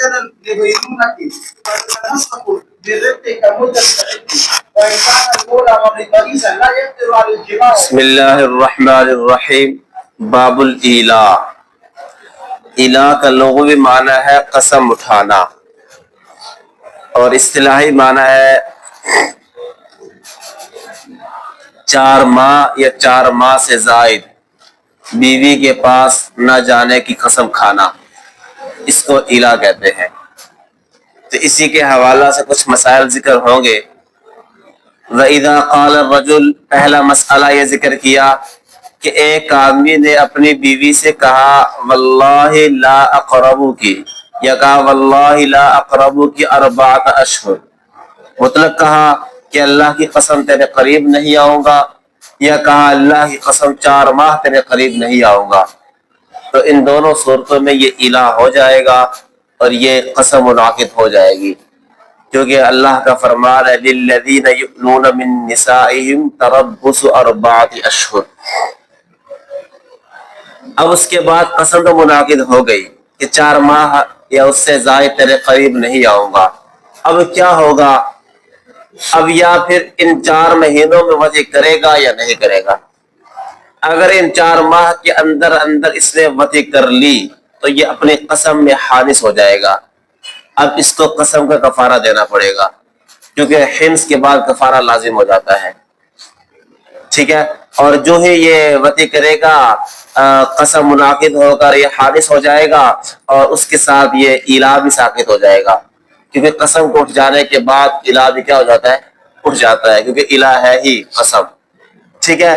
بسم اللہ الرحمن الرحیم۔ باب الإیلا۔ ایلا کا لغوی معنی ہے قسم اٹھانا، اور اصطلاحی معنی ہے 4 ماہ یا 4 ماہ سے زائد بیوی کے پاس نہ جانے کی قسم کھانا، اس کو ایلا کہتے ہیں۔ تو اسی کے حوالہ سے کچھ مسائل ذکر ہوں گے۔ وَإِذَا قَالَ الرَّجُلُ، پہلا مسئلہ یہ ذکر کیا کہ ایک آدمی نے اپنی بیوی سے کہا وَاللَّهِ لَا أَقْرَبُكِ، یا کہا وَاللَّهِ لَا أَقْرَبُكِ 4 اشہر، مطلق کہا کہ اللہ کی قسم تیرے قریب نہیں آؤں گا، یا کہا اللہ کی قسم 4 ماہ تیرے قریب نہیں آؤں گا، تو ان دونوں صورتوں میں یہ ایلا ہو جائے گا اور یہ قسم منعقد ہو جائے گی، کیونکہ اللہ کا فرمان ہے لِلَّذِينَ يُؤْلُونَ مِن نِّسَائِهِمْ تَرَبُّصُ 4 اشہر۔ اب اس کے بعد قسم تو منعقد ہو گئی کہ 4 ماہ یا اس سے زائد تیرے قریب نہیں آؤں گا۔ اب کیا ہوگا؟ اب یا پھر ان 4 مہینوں میں وطی کرے گا یا نہیں کرے گا۔ اگر ان 4 ماہ کے اندر اس نے وطی کر لی تو یہ اپنی قسم میں حانث ہو جائے گا۔ اب اس کو قسم کا کفارہ دینا پڑے گا، کیونکہ حنث کے بعد کفارہ لازم ہو جاتا ہے، ٹھیک ہے۔ اور جو ہی یہ وطی کرے گا قسم منعقد ہو کر یہ حانث ہو جائے گا، اور اس کے ساتھ یہ ایلا بھی ساقط ہو جائے گا، کیونکہ قسم کو اٹھ جانے کے بعد ایلا بھی کیا ہو جاتا ہے؟ اٹھ جاتا ہے، کیونکہ ایلا ہے ہی قسم، ٹھیک ہے۔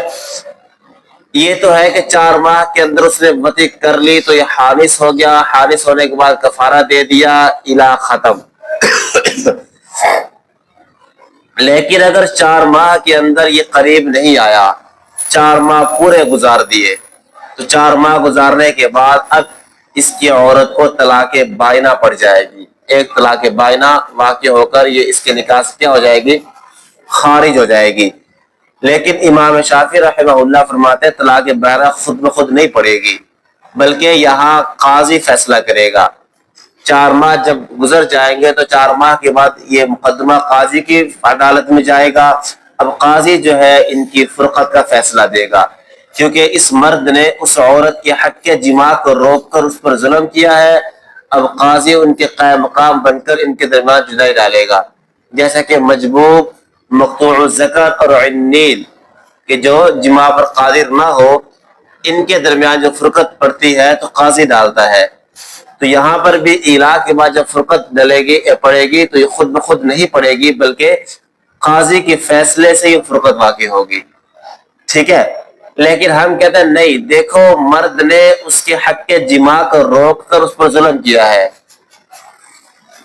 یہ تو ہے کہ 4 ماہ کے اندر اس نے وطی کر لی تو یہ حانث ہو گیا، حانث ہونے کے بعد کفارہ دے دیا، ایلا ختم۔ لیکن اگر 4 ماہ کے اندر یہ قریب نہیں آیا، 4 ماہ پورے گزار دیے، تو 4 ماہ گزارنے کے بعد اب اس کی عورت کو طلاق بائنہ پڑ جائے گی، ایک طلاق بائنہ واقع ہو کر یہ اس کے نکاح سے کیا ہو جائے گی؟ خارج ہو جائے گی۔ لیکن امام شافعی رحمہ اللہ فرماتے ہیں طلاق بائنہ خود بخود نہیں پڑے گی، بلکہ یہاں قاضی فیصلہ کرے گا۔ 4 ماہ جب گزر جائیں گے تو 4 ماہ کے بعد یہ مقدمہ قاضی کی عدالت میں جائے گا۔ اب قاضی جو ہے ان کی فرقت کا فیصلہ دے گا، کیونکہ اس مرد نے اس عورت کے حق کے جماع کو روک کر اس پر ظلم کیا ہے۔ اب قاضی ان کے قائم مقام بن کر ان کے درمیان جدائی ڈالے گا، جیسا کہ مجبوب، مقطوع الذکر اور عنین کہ جو جماع پر قادر نہ ہو، ان کے درمیان جو فرقت پڑتی ہے تو قاضی ڈالتا ہے۔ تو یہاں پر بھی ایلا کے بعد جب فرقت پڑے گی تو یہ خود بخود نہیں پڑے گی، بلکہ قاضی کے فیصلے سے یہ فرقت واقع ہوگی، ٹھیک ہے۔ لیکن ہم کہتے ہیں نہیں، دیکھو مرد نے اس کے حق کے جماع کو روک کر اس پر ظلم کیا ہے،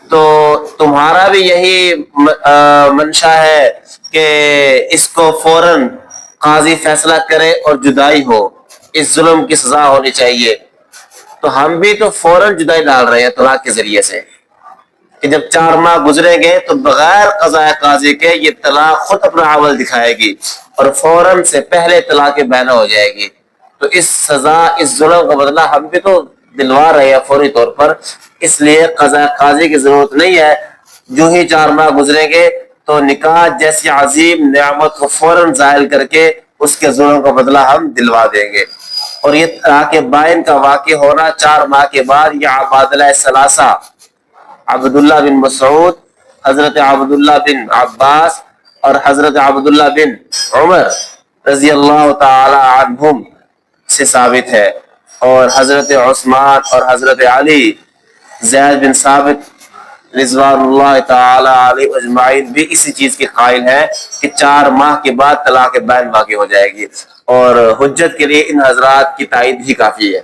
تو تمہارا بھی یہی منشا ہے کہ اس کو فوراً قاضی فیصلہ کرے اور جدائی ہو، اس ظلم کی سزا ہونی چاہیے۔ تو ہم بھی تو فوراً جدائی ڈال رہے ہیں طلاق کے ذریعے سے، کہ جب 4 ماہ گزریں گے تو بغیر قضاء قاضی کے یہ طلاق خود اپنا عمل دکھائے گی اور فوراً سے پہلے طلاق بائنہ ہو جائے گی۔ تو اس سزا، اس ظلم کا بدلہ ہم بھی تو دلوا رہے ہیں فوری طور پر، اس لیے قضاء قاضی کی ضرورت نہیں ہے۔ جو ہی 4 ماہ گزریں گے تو نکاح جیسی عظیم نعمت کو فوراً زائل کر کے اس کے ظلم کا بدلہ ہم دلوا دیں گے۔ اور یہ طلاق بائن کا واقع ہونا 4 ماہ کے بعد یہ عبادلہ ثلاثہ، عبداللہ بن مسعود، حضرت عبداللہ بن عباس اور حضرت عبداللہ بن عمر رضی اللہ تعالی عنہم سے ثابت ہے، اور حضرت عثمان اور حضرت علی، زید بن ثابت رضوان اللہ تعالی علیہ اجمعین بھی اسی چیز کے قائل ہیں کہ 4 ماہ کے بعد طلاق بائن واقع ہو جائے گی، اور حجت کے لیے ان حضرات کی تائید ہی کافی ہے۔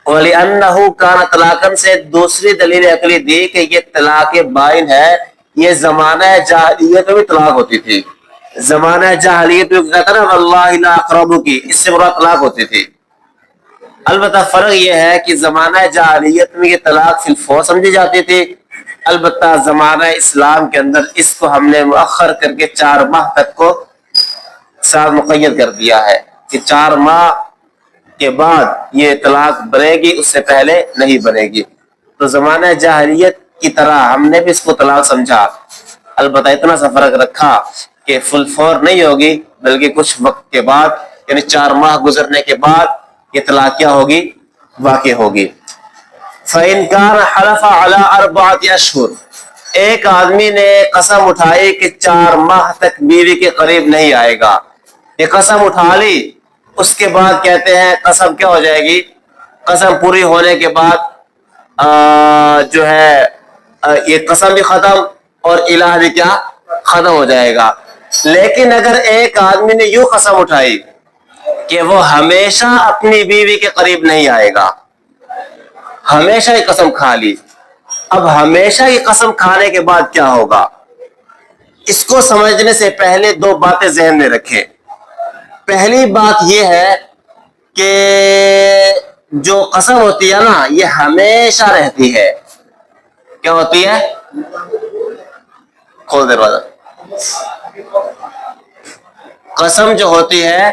وَلِأَنَّهُ كَانَ طلاقاً سے دوسری دلیل عقلی دی کہ یہ طلاق بائن ہے، یہ زمانہ جاہلیت میں بھی طلاق ہوتی تھی۔ زمانہ جاہلیت میں کہتا نا واللہ لا اقربو کی، اس سے مراد طلاق ہوتی تھی۔ البتہ فرق یہ ہے کہ زمانہ جاہلیت میں یہ طلاق فی الفور سمجھی جاتی تھی، البتہ زمانہ اسلام کے اندر اس کو ہم نے مؤخر کر کے 4 ماہ تک کو ساتھ مقید کر دیا ہے کہ 4 ماہ کے بعد یہ طلاق بنے گی، اس سے پہلے نہیں بنے گی۔ تو زمانہ جاہلیت کی طرح ہم نے بھی اس کو طلاق سمجھا، البتہ اتنا سا فرق رکھا کہ فل فور نہیں ہوگی، بلکہ کچھ وقت کے بعد، یعنی 4 ماہ گزرنے کے بعد یہ طلاق کیا ہوگی؟ واقع ہوگی۔ فَإِنْ كَانَ حَلَفَ عَلَىٰ 4 أَشْهُرٍ، ایک آدمی نے قسم اٹھائی کہ 4 ماہ تک بیوی کے قریب نہیں آئے گا، یہ قسم اٹھا لی، اس کے بعد کہتے ہیں قسم کیا ہو جائے گی؟ قسم پوری ہونے کے بعد جو ہے یہ قسم بھی ختم اور الہ بھی کیا ختم ہو جائے گا۔ لیکن اگر ایک آدمی نے یوں قسم اٹھائی کہ وہ ہمیشہ اپنی بیوی کے قریب نہیں آئے گا، ہمیشہ ہی قسم کھا لی، اب ہمیشہ ہی قسم کھانے کے بعد کیا ہوگا؟ اس کو سمجھنے سے پہلے 2 باتیں ذہن میں رکھیں۔ پہلی بات یہ ہے کہ جو قسم ہوتی ہے نا یہ ہمیشہ رہتی ہے۔ کیا ہوتی ہے؟ کھول دروازہ۔ قسم جو ہوتی ہے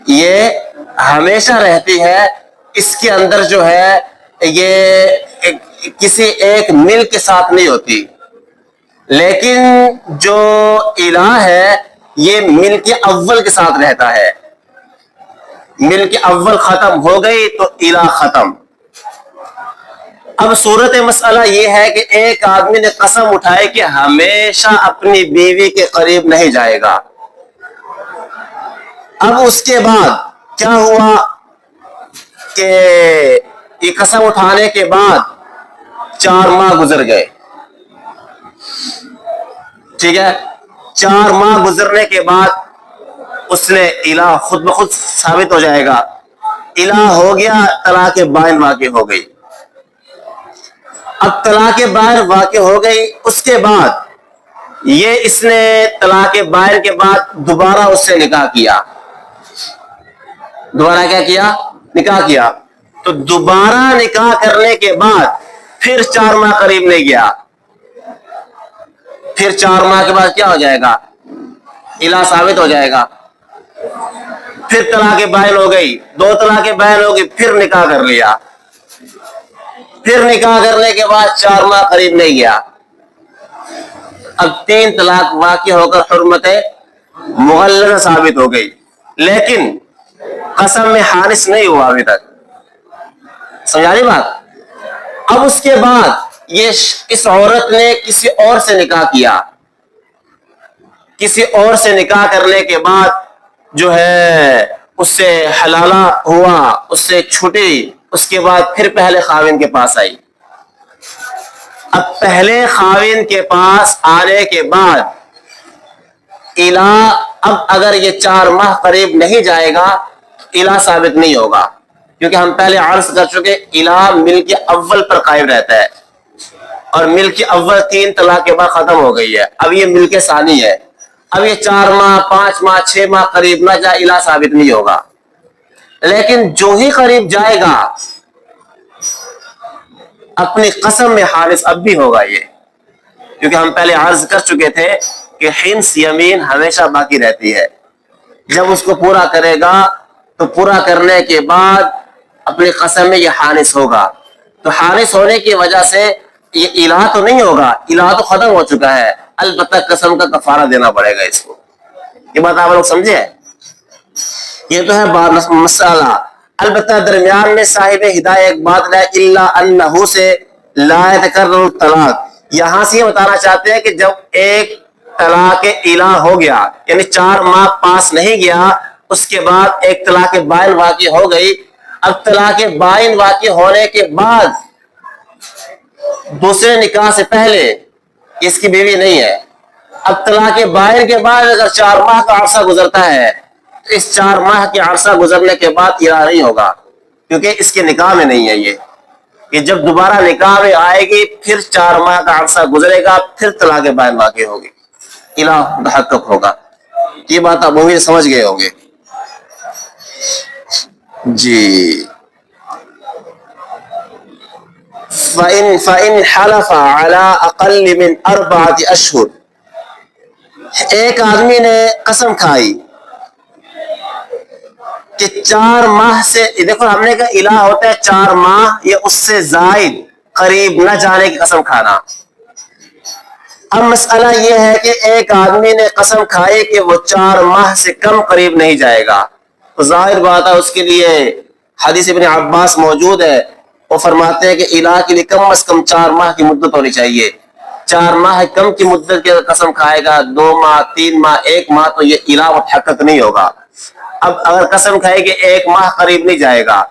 یہ ہمیشہ رہتی ہے، اس کے اندر جو ہے یہ کسی ایک مل کے ساتھ نہیں ہوتی، لیکن جو الہ ہے یہ مل کے اول کے ساتھ رہتا ہے۔ مل کے اول ختم ہو گئی تو الہ ختم۔ اب صورت مسئلہ یہ ہے کہ ایک آدمی نے قسم اٹھائی کہ ہمیشہ اپنی بیوی کے قریب نہیں جائے گا، اب اس کے بعد کیا ہوا کہ یہ قسم اٹھانے کے بعد 4 ماہ گزر گئے، ٹھیک ہے، 4 ماہ گزرنے کے بعد اس نے الہ خود بخود ثابت ہو جائے گا، الہ ہو گیا، طلاق بائن واقع ہو گئی۔ اب طلاق بائن واقع ہو گئی، اس کے بعد یہ اس نے طلاق بائن کے بعد دوبارہ اس سے نکاح کیا، دوبارہ کیا کیا؟ نکاح کیا، تو دوبارہ نکاح کرنے کے بعد پھر 4 ماہ قریب نہیں گیا، پھر 4 ماہ کے بعد کیا ہو جائے گا؟ الہ ثابت ہو جائے گا، پھر طلاق بائن ہو گئی، 2 طلاق بائن ہو گئی، پھر نکاح کر لیا، پھر نکاح کرنے کے بعد 4 ماہ قریب نہیں گیا، اب 3 طلاق واقع ہو کر حرمت مغلظہ ثابت ہو گئی، لیکن قسم میں حارث نہیں ہوا ابھی تک، سمجھا رہی بات؟ اب اس کے بعد یہ اس عورت نے کسی اور سے نکاح کیا، کسی اور سے نکاح کرنے کے بعد جو ہے اس سے حلالہ ہوا، اس سے چھوٹی، اس کے بعد پھر پہلے خاوند کے پاس آئی۔ اب پہلے خاوند کے پاس آنے کے بعد الہ، اب اگر یہ 4 ماہ قریب نہیں جائے گا تو الہ ثابت نہیں ہوگا، کیونکہ ہم پہلے عرض کر چکے الہ مل کے اول پر قائم رہتا ہے، اور مل کے اول 3 طلاق کے بعد ختم ہو گئی ہے، اب یہ مل کے ثانی ہے، اب یہ 4 ماہ 5 ماہ 6 ماہ قریب نہ جائے الہ ثابت نہیں ہوگا، لیکن جو ہی قریب جائے گا اپنی قسم میں حارث اب بھی ہوگا یہ، کیونکہ ہم پہلے عرض کر چکے تھے کہ حنس یمین ہمیشہ باقی رہتی ہے، جب اس کو پورا کرے گا تو پورا کرنے کے بعد اپنی قسم میں یہ حارث ہوگا، تو حارث ہونے کی وجہ سے یہ الہ تو نہیں ہوگا، الہ تو ختم ہو چکا ہے، البتہ قسم کا کفارہ دینا پڑے گا اس کو۔ یہ بات آپ لوگ سمجھے؟ یہ تو ہے مسئلہ، البتہ درمیان میں صاحب ہدایہ ایک بات ہے، الا انہ سے لا يتکرر الطلاق، یہاں سے یہ بتانا چاہتے ہیں کہ جب ایک طلاق الہ ہو گیا، یعنی 4 ماہ پاس نہیں گیا، اس کے بعد ایک طلاق بائن واقع ہو گئی، اب طلاق بائن واقع ہونے کے بعد دوسرے نکاح سے پہلے اس کی بیوی نہیں ہے، اب طلاق بائن کے بعد اگر 4 ماہ کا عرصہ گزرتا ہے تو اس 4 ماہ کے عرصہ گزرنے کے بعد الہ نہیں ہوگا، کیونکہ اس کے نکاح میں نہیں ہے یہ جب دوبارہ نکاح میں آئے گی پھر 4 ماہ کا عرصہ گزرے گا، پھر طلاق بائن واقع ہوگی، الہ تحقق ہوگا۔ یہ بات آپ وہی سمجھ گئے ہوں گے جی۔ فَإِنْ حَلَفَ عَلَىٰ أَقَلِّ مِنْ 4 أَشْهُرٍ، ایک آدمی نے قسم کھائی کہ 4 ماہ سے، دیکھو ہم نے کہا الہ ہوتا ہے 4 ماہ یا اس سے زائد، قریب نہ جانے کی قسم کھانا۔ اب مسئلہ یہ ہے کہ ایک آدمی نے قسم کھائی کہ وہ 4 ماہ سے کم قریب نہیں جائے گا، تو ظاہر بات ہے اس کے لیے حدیث ابن عباس موجود ہے، وہ فرماتے ہیں کہ الہ کے لیے کم از کم 4 ماہ کی مدت ہونی چاہیے۔ 4 ماہ کم کی مدت کی قسم کھائے گا، 2 ماہ 3 ماہ 1 ماہ، تو یہ الہ متحقق نہیں ہوگا۔ اب اگر قسم کھائے کہ 1 ماہ قریب نہیں جائے گا،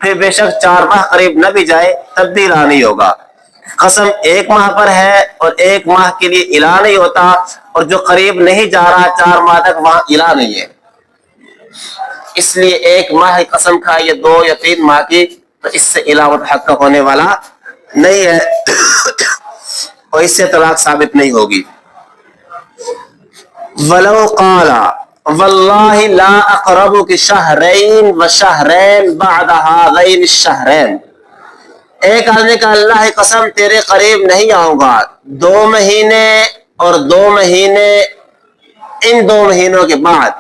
پھر بے شک 4 ماہ قریب نہ بھی جائے تب بھی الہ نہیں ہوگا۔ قسم 1 ماہ پر ہے اور 1 ماہ کے لیے الہ نہیں ہوتا، اور جو قریب نہیں جا رہا 4 ماہ تک وہاں الہ نہیں ہے۔ اس لیے 1 ماہ کی قسم کھائے یا 2 یا 3 ماہ کی، تو اس سے الہ متحقق ہونے والا نہیں ہے اور اس سے طلاق ثابت نہیں ہوگی۔ وَلَوْ قَالَ وَاللَّهِ لَا أَقْرَبُكِ شَهْرَيْنِ وَشَهْرَيْنِ بَعْدَ هَذَيْنِ الشَّهْرَيْنِ، ایک آدمی کا اللہ کی قسم تیرے قریب نہیں آؤں گا 2 مہینے اور 2 مہینے ان 2 مہینوں کے بعد،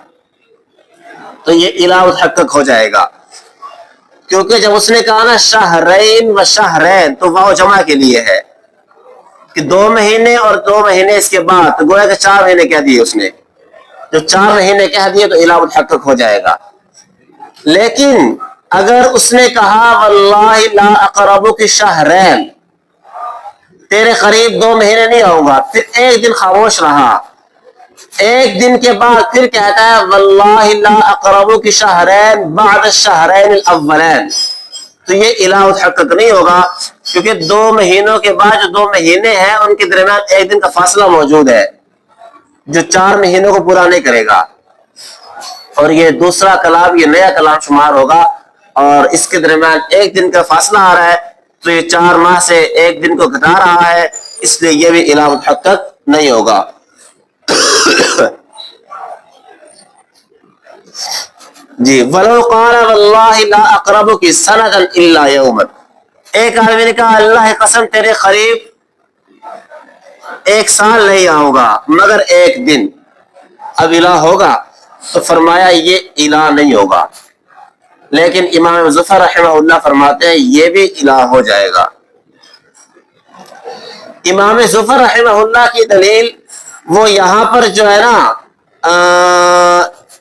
تو یہ الہ متحقق ہو جائے گا، کیونکہ جب اس نے کہا نا شہرین و شہرین تو واو جمع کے لیے ہے کہ 2 مہینے اور 2 مہینے اس کے بعد، تو گویا کہ 4 مہینے کہہ دیے اس نے، جو 4 مہینے کہہ دیے تو الہ متحقق ہو جائے گا۔ لیکن اگر اس نے کہا واللہ لا اقربک شہرین، تیرے قریب 2 مہینے نہیں آؤں گا، پھر ایک دن خاموش رہا، ایک دن کے بعد پھر کہتا ہے واللہ لا اقربک شہرین بعد الشہرین الاولین، تو یہ الہ متحقق نہیں ہوگا، کیونکہ 2 مہینوں کے بعد جو 2 مہینے ہیں ان کے درمیان ایک دن کا فاصلہ موجود ہے جو 4 مہینوں کو پورا نہیں کرے گا، اور یہ دوسرا کلام، یہ نیا کلام شمار ہوگا، اور اس کے درمیان ایک دن کا فاصلہ آ رہا ہے، تو یہ 4 ماہ سے ایک دن کو گھٹا رہا ہے، اس لیے یہ بھی الہ متحقق نہیں ہوگا۔ جی وَلَوْ قَالَ وَاللَّهِ لَا أَقْرَبُكِ سَنَةً إِلَّا يَوْمًا، ایک آدمی نے کہا اللہ کی قسم تیرے قریب 1 سال نہیں آؤں گا مگر 1 دن، اب الہ ہوگا؟ تو فرمایا یہ الہ نہیں ہوگا، لیکن امام ظفر رحمہ اللہ فرماتے ہیں یہ بھی الہ ہو جائے گا۔ امام ظفر رحمہ اللہ کی دلیل وہ یہاں پر جو ہے نا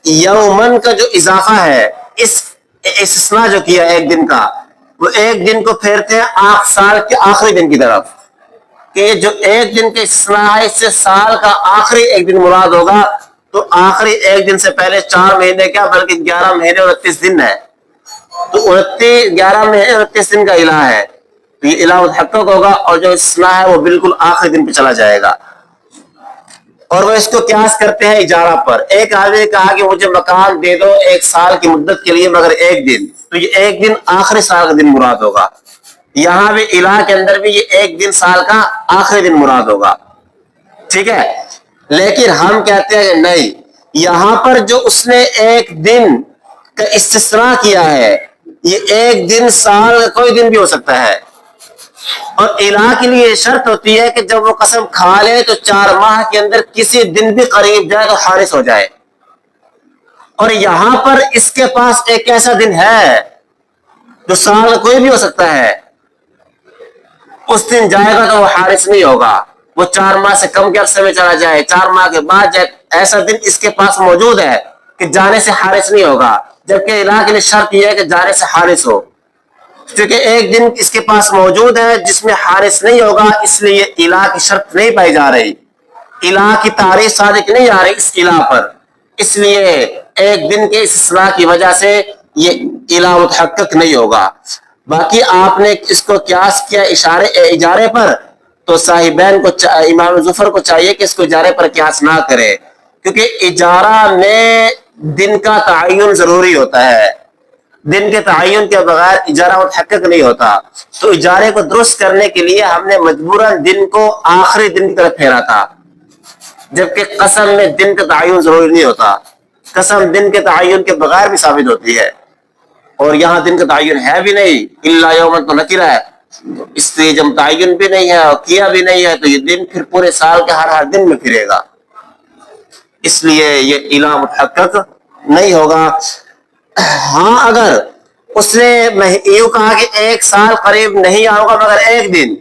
یومن کا جو اضافہ ہے، اس استثناء جو کیا 1 دن کا، وہ 1 دن کو پھیرتے ہیں سال کے آخری دن کی طرف، کہ جو 1 دن کے استثناء ہے اس سے سال کا آخری 1 دن مراد ہوگا، تو آخری 1 دن سے پہلے 4 مہینے کیا بلکہ 11 مہینے اور 29 دن ہے، تو 11 مہینے اور 29 دن کا الہ ہے، تو یہ الہ متحقق ہوگا، اور جو استثناء ہے وہ بالکل آخری دن پہ چلا جائے گا۔ اور وہ اس کو قیاس کرتے ہیں اجارہ پر، ایک آدمی نے کہا کہ مجھے مکان دے دو 1 سال کی مدت کے لیے مگر 1 دن، تو یہ 1 دن آخری سال کا دن مراد ہوگا، یہاں بھی الہ کے اندر بھی یہ 1 دن سال کا آخری دن مراد ہوگا، ٹھیک ہے۔ لیکن ہم کہتے ہیں کہ نہیں، یہاں پر جو اس نے 1 دن کا استثناء کیا ہے، یہ 1 دن سال کا کوئی دن بھی ہو سکتا ہے، اور الہ کے لیے شرط ہوتی ہے کہ جب وہ قسم کھا لے تو 4 ماہ کے اندر کسی دن بھی قریب جائے تو حارث ہو جائے، اور یہاں پر اس کے پاس ایک ایسا دن ہے جو سال کا کوئی بھی ہو سکتا ہے، اس دن جائے گا تو وہ حارث نہیں ہوگا، وہ 4 ماہ سے کم کے عرصے میں چلا جائے، 4 ماہ کے بعد جائے، ایسا دن اس کے پاس موجود ہے کہ جانے سے حارث نہیں ہوگا، جبکہ الہ کے لیے شرط یہ ہے کہ جانے سے حارث ہو، کیونکہ 1 دن اس کے پاس موجود ہے جس میں حارث نہیں ہوگا، اس لیے الہ کی شرط نہیں پائی جا رہی، الہ کی تعریف صادق نہیں آ رہی اس الہ پر، اس لیے 1 دن کے استثناء کی وجہ سے یہ الہ متحقق نہیں ہوگا۔ باقی آپ نے اس کو قیاس کیا اجارے پر، تو صاحبین کو امام ظفر کو چاہیے کہ اس کو اجارے پر قیاس نہ کرے، کیونکہ اجارہ میں دن کا تعین ضروری ہوتا ہے، دن کے تعین کے بغیر اجارہ متحقق نہیں ہوتا، تو اجارے کو درست کرنے کے لیے ہم نے مجبوراً دن کو آخری دن کی طرف پھیرا تھا، جبکہ قسم میں دن کا تعین ضروری نہیں ہوتا، قسم دن کے تعین کے بغیر بھی ثابت ہوتی ہے، اور یہاں دن کا تعین ہے بھی نہیں، الا یومن تو نکرہ ہے، اس لیے جب تعین بھی نہیں ہے اور کیا بھی نہیں ہے تو یہ دن پھر پورے سال کے ہر دن میں پھرے گا، اس لیے یہ الہ متحقق نہیں ہوگا۔ ہاں اگر اس نے یوں کہا کہ 1 سال قریب نہیں آؤگا مگر 1 دن.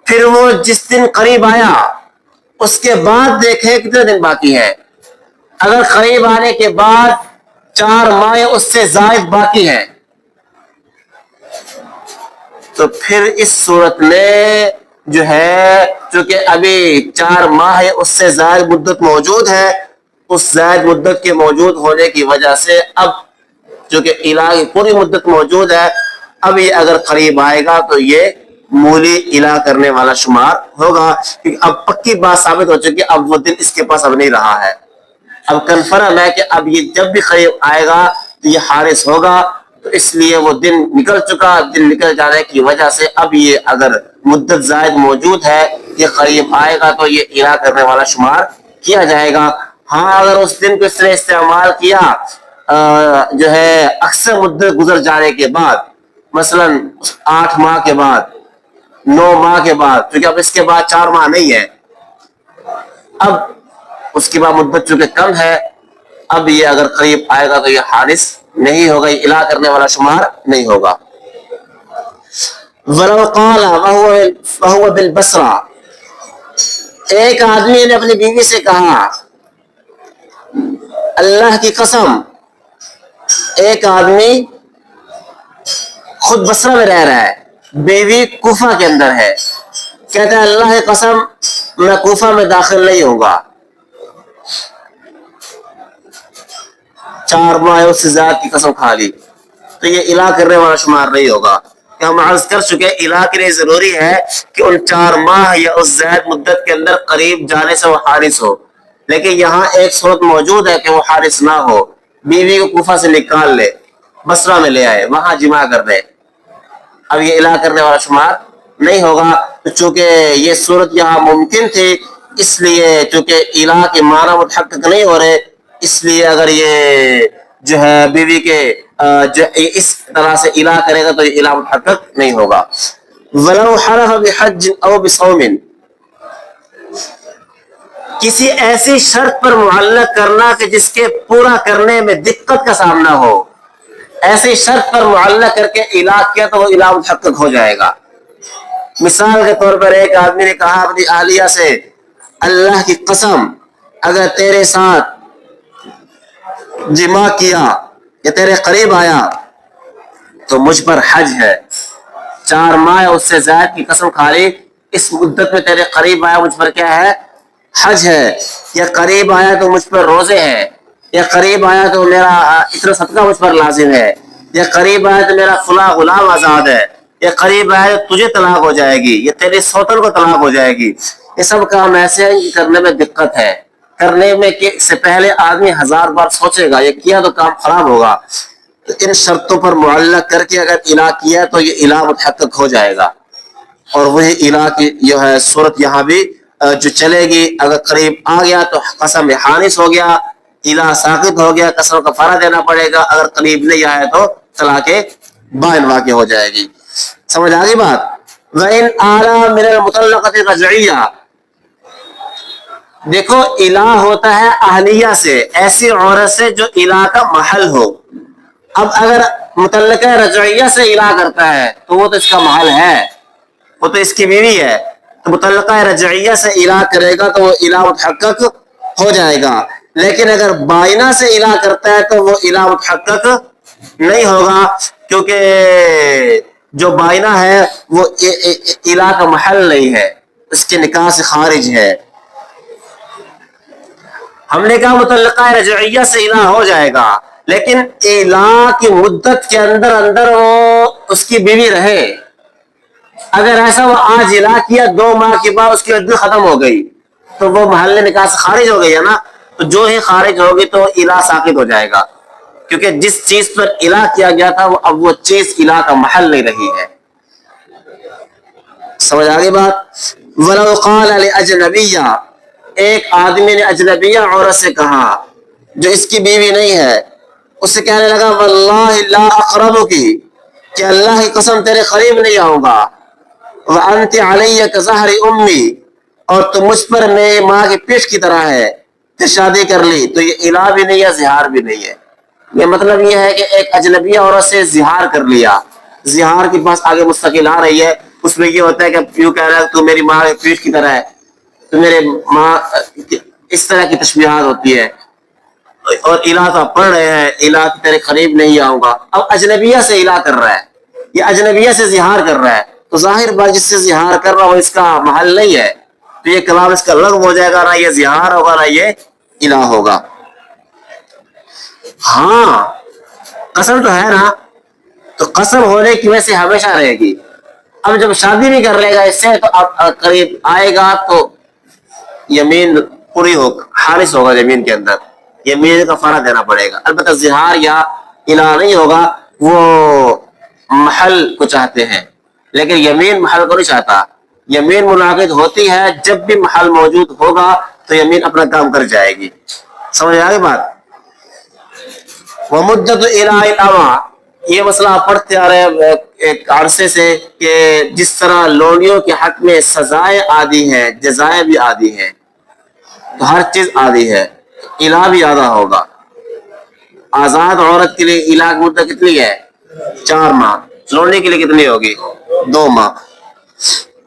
پھر وہ جس دن قریب آیا اس کے بعد دیکھے کتنے دن باقی ہے. اگر قریب آنے کے بعد 4 ماہ اس سے زائد باقی ہیں تو پھر اس صورت میں جو ہے چونکہ ابھی 4 ماہ اس سے زائد مدت موجود ہے، اس زائد مدت کے موجود ہونے کی وجہ سے اب چونکہ الہ کی پوری مدت موجود ہے، اب یہ اگر قریب آئے گا تو یہ مولی الہ کرنے والا شمار ہوگا، کیونکہ اب پکی بات ثابت ہو چکی، اب وہ دن اس کے پاس اب نہیں رہا ہے. اب کنفرم ہے کہ اب یہ جب بھی قریب آئے گا تو یہ حارث ہوگا، تو اس لیے وہ دن نکل چکا. دن نکل جانے کی وجہ سے اب یہ اگر مدت زائد موجود ہے، یہ قریب آئے گا تو یہ الہ کرنے والا شمار کیا جائے گا. ہاں اگر اس دن کو اس نے استعمال کیا جو ہے اکثر مدت گزر جانے کے بعد، مثلا 8 ماہ کے بعد، 9 ماہ کے بعد، کیونکہ اب اس کے بعد 4 ماہ نہیں ہے، اب اس کے بعد مدت چونکہ کم ہے، اب یہ اگر قریب آئے گا تو یہ حارث نہیں ہوگا، یہ الہ کرنے والا شمار نہیں ہوگا. وَلَوْ قَالَ وَهُوَ بِالْبَصْرَةِ، ایک آدمی نے اپنی بیوی سے کہا اللہ کی قسم، ایک آدمی خود بصرہ میں رہ رہا ہے، بیوی کوفہ کے اندر ہے، کہتا ہے اللہ کی قسم میں کوفہ میں داخل نہیں ہوں گا، 4 ماہ اس سے زیادہ کی قسم کھا لی، تو یہ الہ کرنے والا شمار نہیں ہوگا. کہ ہم عرض کر چکے الہ کے لیے ضروری ہے کہ ان 4 ماہ یا اس زائد مدت کے اندر قریب جانے سے وہ حارث ہو. لیکن یہاں ایک صورت موجود ہے کہ وہ حارث نہ ہو، بیوی کو کوفہ سے نکال لے، بصرہ میں لے آئے، وہاں جماع کر دے، اب یہ الہ کرنے والا شمار نہیں ہوگا. چونکہ یہ صورت یہاں ممکن تھی، اس لیے چونکہ الہ کے معنی متحقق نہیں ہو رہے، اس لیے اگر یہ جو ہے بیوی کے جو اس طرح سے الہ کرے گا تو یہ الہ متحقق نہیں ہوگا. وَلَوْ حَلَفَ بِحَجٍّ أَوْ بِصَوْمٍ، کسی ایسی شرط پر معلق کرنا کہ جس کے پورا کرنے میں دقت کا سامنا ہو، ایسی شرط پر معلق کر کے الہ کیا تو وہ الہ متحقق ہو جائے گا. مثال کے طور پر ایک آدمی نے کہا اپنی اہلیہ سے اللہ کی قسم اگر تیرے ساتھ جماع کیا یا تیرے قریب آیا تو مجھ پر حج ہے، 4 ماہ اس سے زائد کی قسم کھا لی، اس مدت میں تیرے قریب آیا مجھ پر کیا ہے؟ حج ہے، یا قریب آیا تو مجھ پر روزے ہیں، یا قریب آیا تو میرا اتنا صدقہ مجھ پر لازم ہے، یا قریب آیا تو میرا فلاں غلام آزاد ہے، یا قریب آیا تو تجھے طلاق ہو جائے گی، یا تیرے سوتن کو طلاق ہو جائے گی. یہ سب کام ایسے ہیں کرنے میں دقت ہے، کرنے میں کہ سے پہلے آدمی 1000 بار سوچے گا، یہ کیا تو کام خراب ہوگا. تو ان شرطوں پر معلق کر کے اگر الہ کیا تو یہ الہ متحقق ہو جائے گا. اور وہی الہ کی جو ہے صورت یہاں بھی جو چلے گی، اگر قریب آ گیا تو قسم حانث ہو گیا، الہ ساقط ہو گیا، قسم کا فرا دینا پڑے گا، اگر قریب نہیں آیا تو طلاق بائن واقع ہو جائے گی. سمجھ آ گئی بات؟ وَإِنْ آلَى مِنَ الْمُطَلَّقَةِ رَجْعِيَّةً، دیکھو الہ ہوتا ہے اہلیہ سے، ایسی عورت سے جو الہ کا محل ہو. اب اگر متعلقہ رجعیہ سے الہ کرتا ہے تو وہ تو اس کا محل ہے، وہ تو اس کی بیوی ہے، تو متعلقہ رجعیہ سے الہ کرے گا تو وہ الہ متحقق ہو جائے گا. لیکن اگر بائنہ سے الہ کرتا ہے تو وہ الہ متحقق نہیں ہوگا، کیونکہ جو بائنہ ہے وہ الہ کا محل نہیں ہے، اس کے نکاح سے خارج ہے. ہم نے کہا متعلقہ رجعیہ سے الہ ہو جائے گا، لیکن الہ کی مدت کے اندر اندر وہ اس کی بیوی رہے. اگر ایسا وہ آج الہ کیا 2 ماہ کے بعد اس کی عدت ختم ہو گئی تو وہ محل نکاح سے خارج ہو گئی ہے نا، تو جو ہی خارج ہوگی تو الہ ساقط ہو جائے گا، کیونکہ جس چیز پر الہ کیا گیا تھا وہ اب وہ چیز الہ کا محل نہیں رہی ہے. سمجھ آگے بات؟ وَلَوْ قَالَ لِأَجْنَبِيَّةٍ، ایک آدمی نے اجنبیہ عورت سے کہا جو اس کی بیوی نہیں ہے، اس سے کہنے لگا وَاللَّهِ لَا أَقْرَبُكِ، کہ اللہ کی قسم تیرے قریب نہیں آؤں گا، وَأَنْتِ عَلَيَّ كَظَهْرِ أُمِّي، اور تو مجھ پر میری ماں کی پیٹھ کی طرح ہے، کہ شادی کر لی تو یہ الہ بھی نہیں ہے، زہار بھی نہیں ہے. یہ مطلب یہ ہے کہ ایک اجنبی عورت سے زہار کر لیا، زہار کے پاس آگے مستقل آ رہی ہے، اس میں یہ ہوتا ہے کہ یوں کہہ رہا ہے تو میری ماں کے پیٹ کی طرح ہے، تو میرے ماں، اس طرح کی تشبیہات ہوتی ہے، اور الہ کا پڑھ رہے ہیں الہ کی تیرے قریب نہیں آؤں گا. اب اجنبیہ سے الہ کر رہا ہے، یہ اجنبیہ سے زہار کر رہا ہے، تو ظاہر بات جس سے زہار کر رہا ہو اس کا محل نہیں ہے، تو یہ کلام اس کا لغو ہو جائے گا، نہ یہ زہار ہوگا نہ یہ الہ ہوگا. ہاں قسم تو ہے نا، تو قسم ہونے کی وجہ سے ہمیشہ رہے گی. اب جب شادی بھی کر لے گا اس سے تو اب قریب آئے گا تو یمین پوری ہو، خالص ہوگا یمین کے اندر، یمین کا فرا دینا پڑے گا. البتہ زہار یا الہ نہیں ہوگا، وہ محل کو چاہتے ہیں لیکن یمین محل کو نہیں چاہتا. یمین منعقد ہوتی ہے جب بھی محل موجود ہوگا تو یمین اپنا کام کر جائے گی. سمجھ آ گئی بات؟ ومدت الہ الاما، یہ مسئلہ آپ پڑھتے آ رہے ہیں ایک عرصے سے کہ جس طرح لونڈیوں کے حق میں سزائیں آدھی ہیں جزائیں بھی آدھی ہیں، تو ہر چیز آدھی ہے، الہ بھی آدھا ہوگا. آزاد عورت کے لیے الہ کی مدت کتنی ہے؟ 4 ماہ. لونڈی کے لیے کتنی ہوگی؟ 2 ماہ.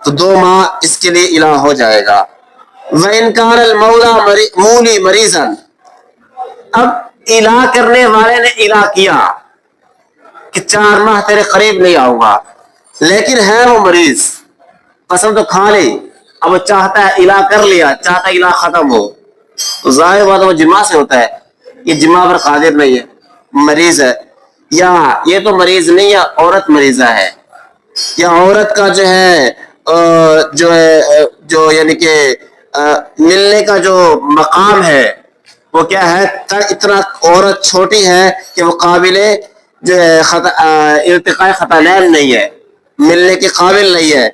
تو 2 ماہ اس کے لیے الہ ہو جائے گا. وَإِنْ كَانَ الْمَوْلَى مُولِي مَرِيضًا، اب الہ کرنے والے نے الہ کیا کہ 4 ماہ تیرے قریب نہیں آؤں گا، لیکن ہے وہ مریض، قسم تو کھا لی، اب وہ چاہتا ہے الہ کر لیا، چاہتا ہے الہ ختم ہو، تو ظاہر بات وہ جماع سے ہوتا ہے، یہ جماع پر قادر نہیں ہے، مریض ہے. یا یہ تو مریض نہیں ہے، عورت مریضہ ہے، یا عورت کا جو یعنی کہ ملنے کا جو مقام ہے وہ کیا ہے، اتنا عورت چھوٹی ہے کہ وہ قابل جو ہے ارتقاء خطانین نہیں ہے، ملنے کے قابل نہیں ہے،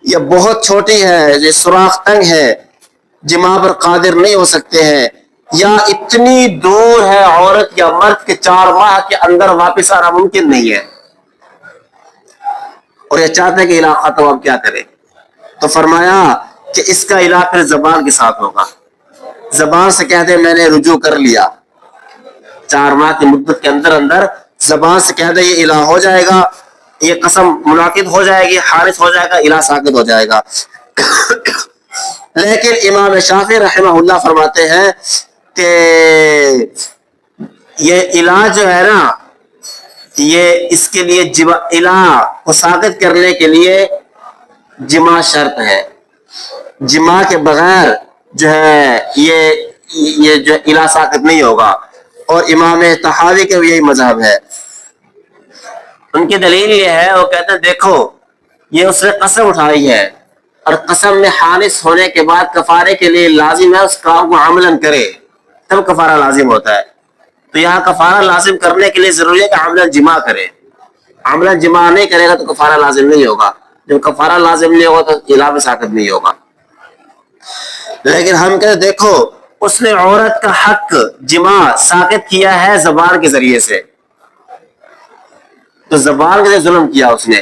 یا بہت چھوٹی ہے، یہ سوراخ تنگ ہے، جماع پر قادر نہیں ہو سکتے ہیں، یا اتنی دور ہے عورت یا مرد کے 4 ماہ کے اندر واپس آنا ممکن نہیں ہے، اور یہ چاہتے ہیں کہ الہ ختم، اب کیا کرے؟ تو فرمایا کہ اس کا الہ پھر زبان کے ساتھ ہوگا. زبان سے کہہ دے میں نے رجوع کر لیا، 4 ماہ کی مدت کے اندر اندر زبان سے کہہ دے یہ الہ ہو جائے گا، یہ قسم منعقد ہو جائے گی، خالص ہو جائے گا، الہ ساقط ہو جائے گا. لیکن امام شافعی رحمہ اللہ فرماتے ہیں کہ یہ الہ جو ہے نا، یہ اس کے لیے الہ کو ساقط کرنے کے لیے جماع شرط ہے، جماع کے بغیر جو ہے یہ جو الہ ساقط نہیں ہوگا. اور امام طحاوی کے بھی یہی مذہب ہے. ان کی دلیل یہ ہے، وہ کہتے ہیں دیکھو یہ اس نے قسم اٹھائی ہے، اور قسم میں خالص ہونے کے بعد کفارے کے لیے لازم ہے اس کام کو عملاً کرے، تب کفارہ لازم ہوتا ہے. تو یہاں کفارہ لازم کرنے کے لیے ضروری ہے کہ عملاً جماع کرے، عملاً جماع نہیں کرے گا تو کفارہ لازم نہیں ہوگا، جب کفارہ لازم نہیں ہوگا تو الہ بھی ساقط نہیں ہوگا. لیکن ہم کہتے دیکھو اس نے عورت کا حق جماع ساقط کیا ہے زبان کے ذریعے سے، تو زبان کے ذریعے ظلم کیا اس نے،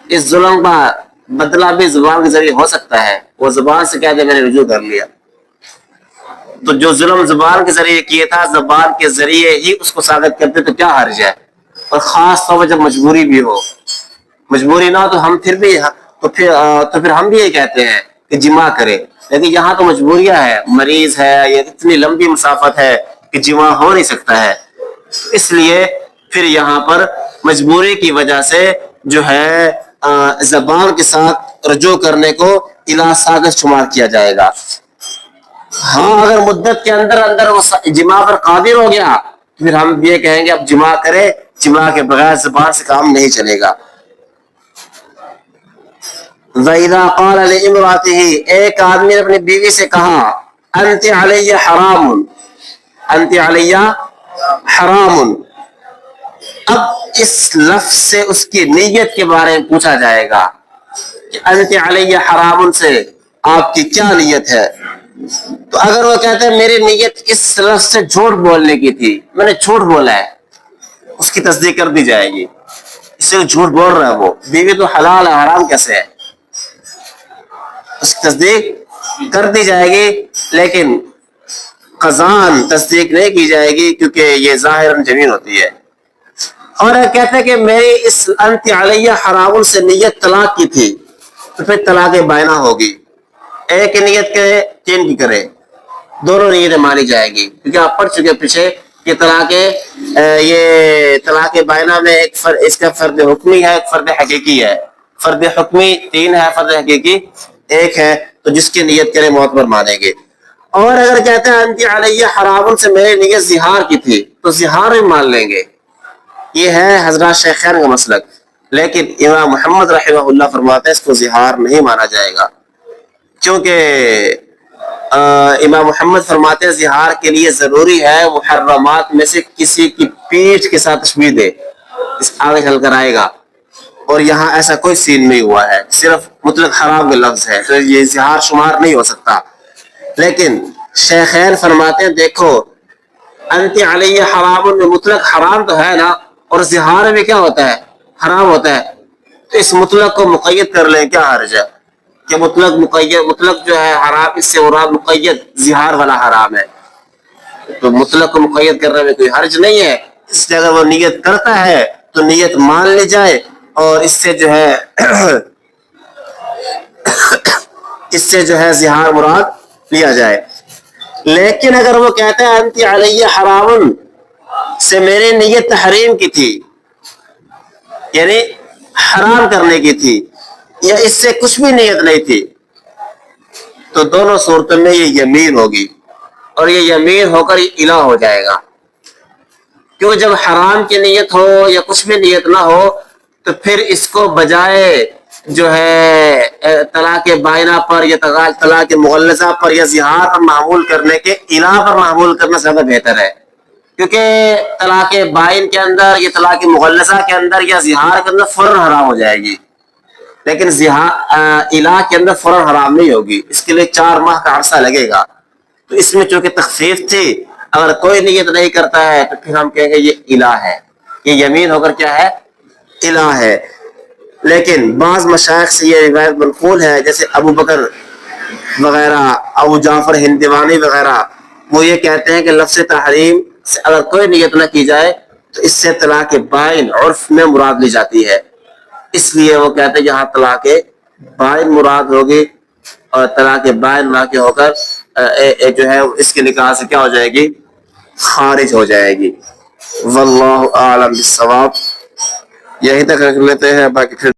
اس ظلم کا بدلہ بھی زبان کے ذریعے ہو سکتا ہے، وہ زبان سے کہہ دے میں نے رجوع کر لیا. تو جو ظلم زبان کے ذریعے کیا تھا، زبان کے ذریعے ہی اس کو ساقط کرتے تو کیا حرج ہے؟ اور خاص طور پر جب مجبوری بھی ہو، مجبوری نہ ہو تو ہم پھر ہم بھی یہ کہتے ہیں کہ جماع کرے. لیکن یہاں تو مجبوریاں ہے، مریض ہے، یہ اتنی لمبی مسافت ہے کہ جماع ہو نہیں سکتا ہے، اس لیے پھر یہاں پر مجبوری کی وجہ سے جو ہے زبان کے ساتھ رجوع کرنے کو الہ ساقط شمار کیا جائے گا. ہاں اگر مدت کے اندر اندر وہ جماع پر قادر ہو گیا پھر ہم یہ کہیں گے اب جماع کرے، جماع کے بغیر زبان سے کام نہیں چلے گا. وَإِذَا قَالَ لِامْرَأَتِهِ، ایک آدمی نے اپنی بیوی سے کہا أَنْتِ عَلَيَّ حَرَامٌ، أَنْتِ عَلَيَّ حَرَامٌ. اب اس لفظ سے اس کی نیت کے بارے میں پوچھا جائے گا کہ أَنْتِ عَلَيَّ حَرَامٌ سے آپ کی کیا نیت ہے؟ تو اگر وہ کہتے ہیں میری نیت اس لفظ سے جھوٹ بولنے کی تھی، میں نے جھوٹ بولا ہے، اس کی تصدیق کر دی جائے گی. اس سے جھوٹ بول رہا ہے، وہ بیوی تو حلال ہے، حرام کیسے ہے؟ اس کی تصدیق کر دی جائے گی. لیکن قضان تصدیق نہیں کی جائے گی کیونکہ یہ ظاہراً جمین ہوتی ہے. اور کہتے ہیں کہ میری اس انت علیہ حرام سے نیت طلاق کی تھی تو پھر طلاق بائنہ ہوگی. ایک نیت کرے تین کی کرے دونوں نیتیں مانی جائے گی کیونکہ آپ پڑھ چکے پیچھے کہ طلاق بائنہ میں ایک اس کا فرد حکمی ہے ایک فرد حقیقی ہے. فرد حکمی 3 ہے, فرد حقیقی 1 ہے, تو جس کی نیت کرے معتبر مانیں گے. اور اگر کہتے ہیں انت علیہ حرام سے میری نیت زہار کی تھی تو زہار بھی مان لیں گے. یہ ہے حضرات شیخین کا مسلک, لیکن امام محمد رحمہ اللہ فرماتے ہیں اس کو زہار نہیں مانا جائے گا کیونکہ امام محمد فرماتے ہیں زہار کے لیے ضروری ہے محرمات میں سے کسی کی پیٹھ کے ساتھ تشبیہ دے. اس آگے چل کر آئے گا, اور یہاں ایسا کوئی سین نہیں ہوا ہے, صرف مطلق حرام کا لفظ ہے, تو یہ زہار شمار نہیں ہو سکتا. لیکن شیخین فرماتے ہیں دیکھو انت علیہ حرام میں مطلق حرام تو ہے نا, اور زہار میں کیا ہوتا ہے حرام ہوتا ہے, تو اس مطلق کو مقید کر لیں, کیا حرج ہے کہ مطلق جو ہے حرام اس سے مراد مقید زہار والا حرام ہے, تو مطلق کو مقید کرنے میں کوئی حرج نہیں ہے. اس لیے اگر وہ نیت کرتا ہے تو نیت مان لی جائے اور اس سے جو ہے زہار مراد لیا جائے. لیکن اگر وہ کہتا ہے انت علیہ حرام سے میری نیت تحریم کی تھی یعنی حرام کرنے کی تھی یا اس سے کچھ بھی نیت نہیں تھی, تو دونوں صورتوں میں یہ یمین ہوگی اور یہ یمین ہو کر یہ الہ ہو جائے گا. کیوں جب حرام کی نیت ہو یا کچھ بھی نیت نہ ہو تو پھر اس کو بجائے جو ہے طلاق بائنہ پر یا طلاق مغلظہ پر یا زہار پر معمول کرنے کے الہ پر معمول کرنا زیادہ بہتر ہے, کیونکہ طلاق بائن کے اندر یا طلاق مغلظہ کے اندر یا زہار کے اندر فوراً حرام ہو جائے گی, لیکن الہ کے اندر فوراً حرام نہیں ہوگی, اس کے لیے 4 ماہ کا عرصہ لگے گا. تو اس میں چونکہ تخفیف تھی, اگر کوئی نیت نہیں کرتا ہے تو پھر ہم کہیں گے یہ الہ ہے, یہ یمین ہو کر کیا ہے الہ ہے. لیکن بعض مشائخ سے یہ روایت منقول ہے جیسے ابو بکر وغیرہ, ابو جعفر ہندوانی وغیرہ, وہ یہ کہتے ہیں کہ لفظ تحریم سے اگر کوئی نیت نہ کی جائے تو اس سے طلاق بائن عرف میں مراد لی جاتی ہے. اس لیے وہ کہتے ہیں یہاں طلاق بائن مراد ہوگی اور طلاق بائن واقع ہو کر جو ہے اس کے نکاح سے کیا ہو جائے گی خارج ہو جائے گی. واللہ اعلم بالصواب. یہیں تک رکھ لیتے ہیں, باقی پھر